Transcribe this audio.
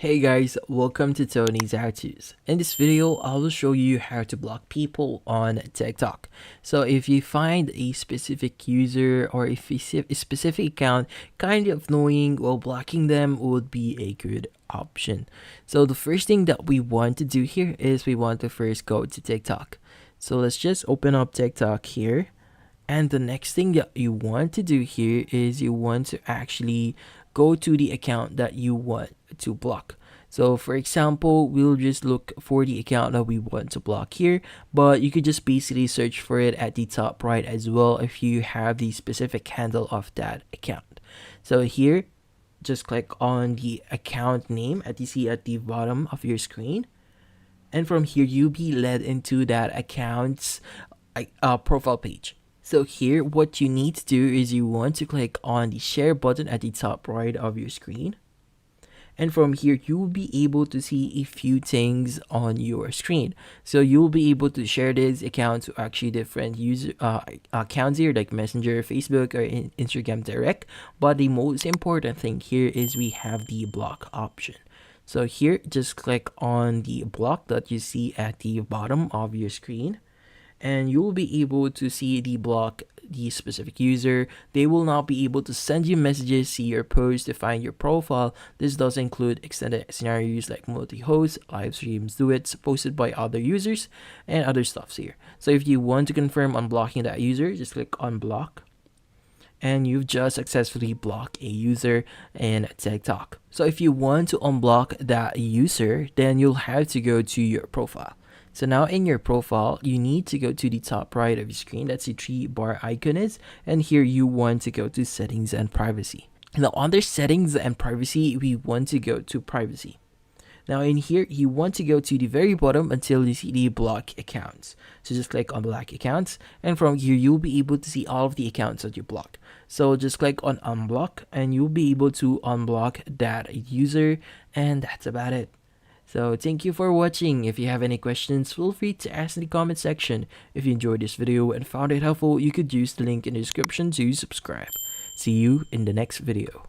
Hey guys, welcome to Tony's How To's. In this video, I will show you how to block people on TikTok. So if you find a specific user or if you see a specific account kind of annoying, well, blocking them would be a good option. So the first thing that we want to do here is we want to first go to TikTok. So let's just open up TikTok here. And the next thing that you want to do here is you want to actually go to the account that you want to block. So for example, we'll just look for the account that we want to block here, but you could just basically search for it at the top right as well if you have the specific handle of that account. So here, just click on the account name as you see at the bottom of your screen. And from here, you'll be led into that account's profile page. So here, what you need to do is you want to click on the share button at the top right of your screen. And from here, you will be able to see a few things on your screen. So you'll be able to share this account to actually different user accounts here like Messenger, Facebook, or Instagram Direct. But the most important thing here is we have the block option. So here, just click on the block that you see at the bottom of your screen, and you'll be able to see the block the specific user. They will not be able to send you messages, see your posts, define your profile. This does include extended scenarios like multi-host, live streams, duets posted by other users, and other stuffs here. So if you want to confirm unblocking that user, just click on block. And you've just successfully blocked a user in TikTok. So if you want to unblock that user, then you'll have to go to your profile. So now in your profile, you need to go to the top right of your screen. That's the 3-bar icon is. And here you want to go to settings and privacy. Now under settings and privacy, we want to go to privacy. Now in here, you want to go to the very bottom until you see the block accounts. So just click on block accounts. And from here, you'll be able to see all of the accounts that you blocked. So just click on unblock and you'll be able to unblock that user. And that's about it. So thank you for watching. If you have any questions, feel free to ask in the comment section. If you enjoyed this video and found it helpful, you could use the link in the description to subscribe. See you in the next video.